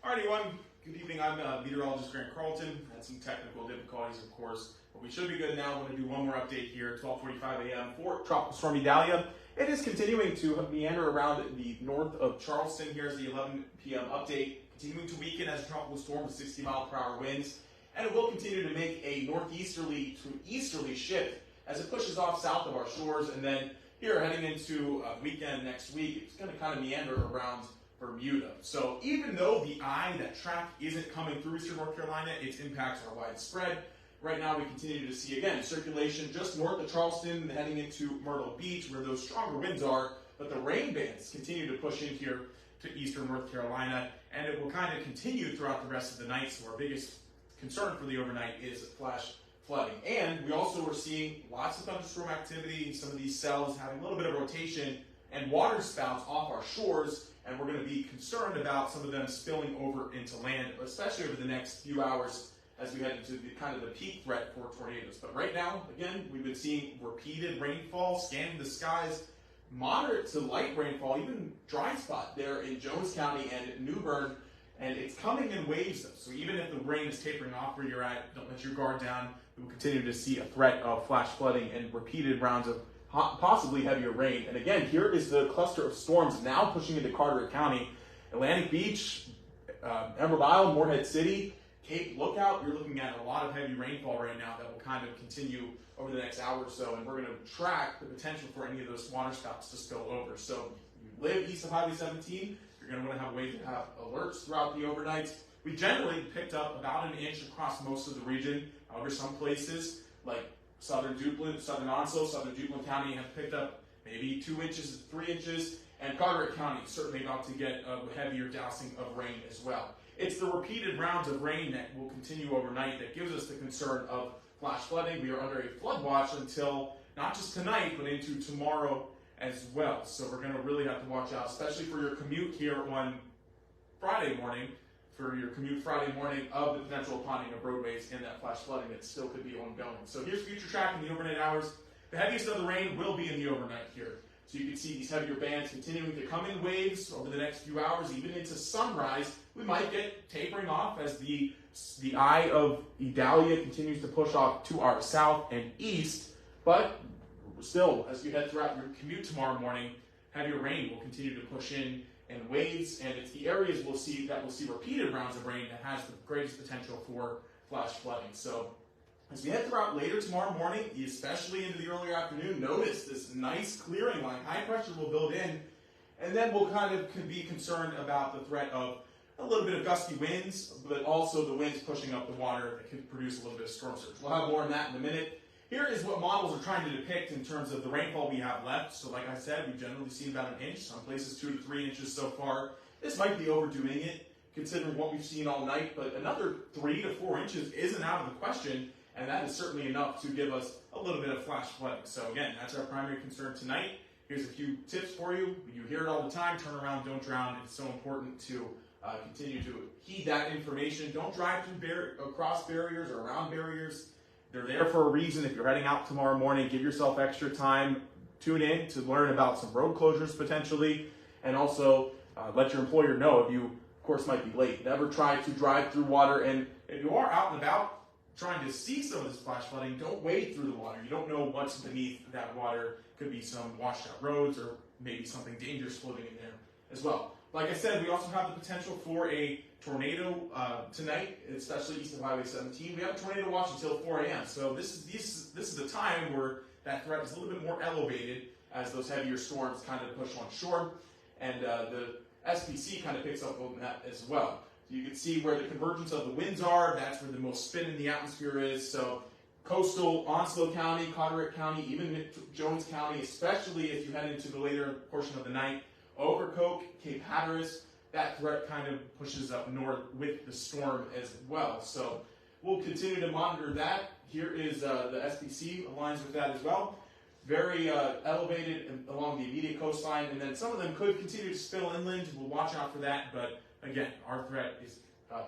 Alright, everyone. Good evening. I'm Meteorologist Grant Carlton. Had some technical difficulties, of course, but we should be good now. I'm going to do one more update here at 12:45 a.m. for Tropical Storm Idalia. It is continuing to meander around the north of Charleston. Here's the 11 p.m. update. Continuing to weaken as a tropical storm with 60-mile-per-hour winds, and it will continue to make a northeasterly to easterly shift as it pushes off south of our shores. And then here, heading into weekend next week, it's going to kind of meander around Bermuda. So even though the eye, that track, isn't coming through eastern North Carolina, its impacts are widespread. Right now we continue to see, again, circulation just north of Charleston, heading into Myrtle Beach, where those stronger winds are, but the rain bands continue to push in here to eastern North Carolina, and it will kind of continue throughout the rest of the night. So our biggest concern for the overnight is flash flooding. And we also are seeing lots of thunderstorm activity, some of these cells having a little bit of rotation and water spouts off our shores. And we're going to be concerned about some of them spilling over into land, especially over the next few hours as we head into the kind of the peak threat for tornadoes. But right now, again, we've been seeing repeated rainfall, scanning the skies, moderate to light rainfall, even dry spot there in Jones County and New Bern, and it's coming in waves though. So even if the rain is tapering off where you're at, don't let your guard down. We will continue to see a threat of flash flooding and repeated rounds of possibly heavier rain. And again, here is the cluster of storms now pushing into Carteret County, Atlantic Beach, Emerald Isle, Morehead City, Cape Lookout. You're looking at a lot of heavy rainfall right now that will kind of continue over the next hour or so, and we're going to track the potential for any of those water spouts to spill over. So if you live east of Highway 17, you're going to want to have a way to have alerts throughout the overnight. We generally picked up about an inch across most of the region. However, some places like Southern Duplin, Southern Onslow, Southern Duplin County have picked up maybe 2 inches, 3 inches, and Carteret County is certainly about to get a heavier dousing of rain as well. It's the repeated rounds of rain that will continue overnight that gives us the concern of flash flooding. We are under a flood watch until not just tonight, but into tomorrow as well. So we're going to really have to watch out, especially for your commute here on Friday morning, of the potential ponding of roadways and that flash flooding that still could be ongoing. So here's future track in the overnight hours. The heaviest of the rain will be in the overnight here. So you can see these heavier bands continuing to come in waves over the next few hours, even into sunrise. We might get tapering off as the eye of Idalia continues to push off to our south and east. But still, as you head throughout your commute tomorrow morning, heavier rain will continue to push in and waves, and it's the areas we'll see repeated rounds of rain that has the greatest potential for flash flooding. So as we head throughout later tomorrow morning, especially into the earlier afternoon, notice this nice clearing line. High pressure will build in, and then we'll kind of be concerned about the threat of a little bit of gusty winds, but also the winds pushing up the water that could produce a little bit of storm surge. We'll have more on that in a minute. Here is what models are trying to depict in terms of the rainfall we have left. So like I said, we've generally seen about an inch, some places 2 to 3 inches so far. This might be overdoing it, considering what we've seen all night, but another 3 to 4 inches isn't out of the question, and that is certainly enough to give us a little bit of flash flooding. So again, that's our primary concern tonight. Here's a few tips for you. You hear it all the time: turn around, don't drown. It's so important to continue to heed that information. Don't drive across barriers or around barriers. They're there for a reason. If you're heading out tomorrow morning, give yourself extra time. Tune in to learn about some road closures potentially, and also let your employer know if you, of course, might be late. Never try to drive through water, and if you are out and about trying to see some of this flash flooding, don't wade through the water. You don't know what's beneath that water. Could be some washed out roads or maybe something dangerous floating in there as well. Like I said, we also have the potential for a tornado tonight, especially east of Highway 17. We have a tornado watch until 4 a.m. So this is the time where that threat is a little bit more elevated as those heavier storms kind of push on shore, and the SPC kind of picks up on that as well. So you can see where the convergence of the winds are. That's where the most spin in the atmosphere is. So coastal Onslow County, Carteret County, even Jones County, especially if you head into the later portion of the night, Overcoke, Cape Hatteras, that threat kind of pushes up north with the storm as well. So we'll continue to monitor that. Here is the SPC aligns with that as well. Very elevated along the immediate coastline, and then some of them could continue to spill inland. We'll watch out for that, but again, our threat is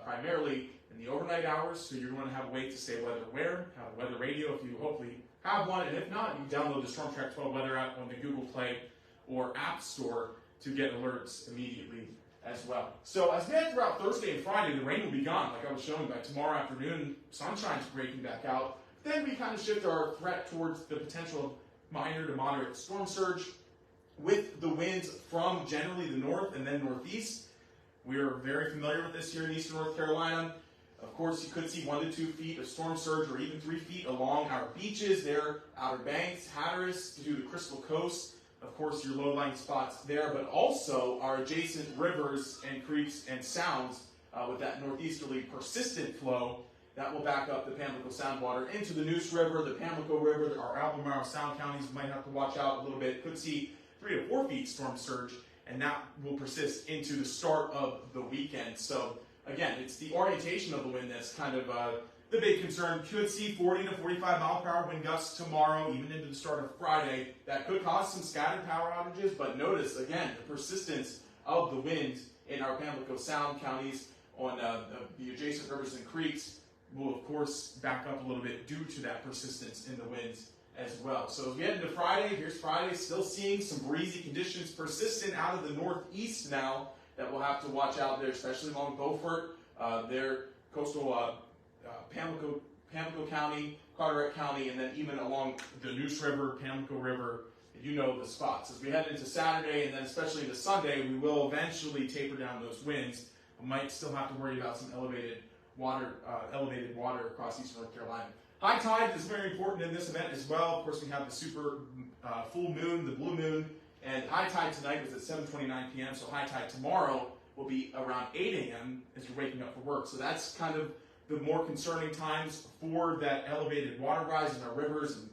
primarily in the overnight hours, so you're going to have a way to stay weather aware, have a weather radio if you hopefully have one, and if not, you download the Storm Track 12 weather app on the Google Play or App Store to get alerts immediately as well. So as we head throughout Thursday and Friday, the rain will be gone, like I was showing by tomorrow afternoon. Sunshine's breaking back out. Then we kind of shift our threat towards the potential of minor to moderate storm surge with the winds from generally the north and then northeast. We are very familiar with this here in eastern North Carolina. Of course, you could see 1 to 2 feet of storm surge or even 3 feet along our beaches there, Outer Banks, Hatteras, to the Crystal Coast. Of course, your low-lying spots there, but also our adjacent rivers and creeks and sounds with that northeasterly persistent flow that will back up the Pamlico Sound water into the Neuse River, the Pamlico River, our Albemarle Sound counties might have to watch out a little bit. Could see 3 to 4 feet storm surge, and that will persist into the start of the weekend. So again, it's the orientation of the wind that's kind of the big concern. Could see 40 to 45 mile per hour wind gusts tomorrow, even into the start of Friday. That could cause some scattered power outages, but notice again the persistence of the wind in our Pamlico Sound counties on the adjacent rivers and creeks will of course back up a little bit due to that persistence in the winds as well. So as we head into Friday, here's Friday, still seeing some breezy conditions persistent out of the northeast now that we'll have to watch out there, especially along Beaufort, their coastal Pamlico County, Carteret County, and then even along the Neuse River, Pamlico River. You know the spots. As we head into Saturday and then especially into Sunday, we will eventually taper down those winds. We might still have to worry about some elevated water across eastern North Carolina. High tide is very important in this event as well. Of course, we have the super full moon, the blue moon, and high tide tonight was at 7:29 p.m. So high tide tomorrow will be around 8 a.m. as you're waking up for work. So that's kind of the more concerning times for that elevated water rise in our rivers and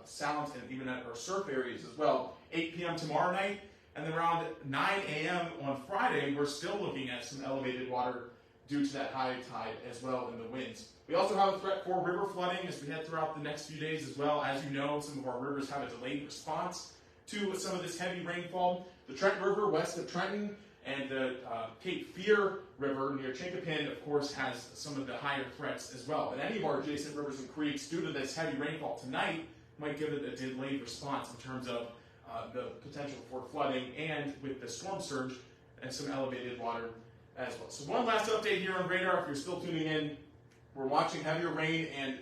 sounds and even at our surf areas as well. 8 p.m. tomorrow night, and then around 9 a.m. on Friday, we're still looking at some elevated water due to that high tide as well in the winds. We also have a threat for river flooding as we head throughout the next few days as well. As you know, some of our rivers have a delayed response to some of this heavy rainfall. The Trent River west of Trenton and the Cape Fear River near Chinkapin, of course, has some of the higher threats as well. But any of our adjacent rivers and creeks, due to this heavy rainfall tonight, might give it a delayed response in terms of the potential for flooding and with the storm surge and some elevated water as well. So one last update here on radar, if you're still tuning in, we're watching heavier rain and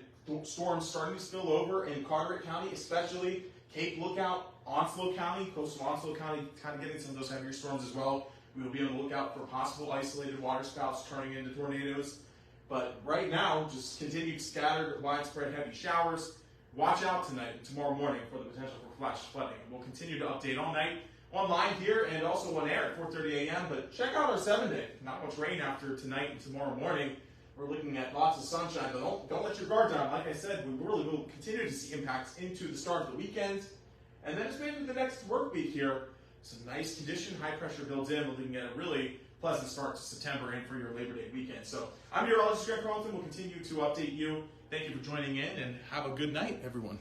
storms starting to spill over in Carteret County, especially Cape Lookout, Onslow County, coastal Onslow County, kind of getting some of those heavier storms as well. We will be on the lookout for possible isolated water spouts turning into tornadoes. But right now, just continued scattered, widespread heavy showers. Watch out tonight and tomorrow morning for the potential for flash flooding. We'll continue to update all night online here and also on air at 4:30 a.m. But check out our 7-day. Not much rain after tonight and tomorrow morning. We're looking at lots of sunshine, but don't let your guard down. Like I said, we really will continue to see impacts into the start of the weekend. And then just maybe the next work week here, some nice condition, high pressure built in. We're looking at a really pleasant start to September and for your Labor Day weekend. So I'm Meteorologist Grant Carlton. We'll continue to update you. Thank you for joining in and have a good night, everyone.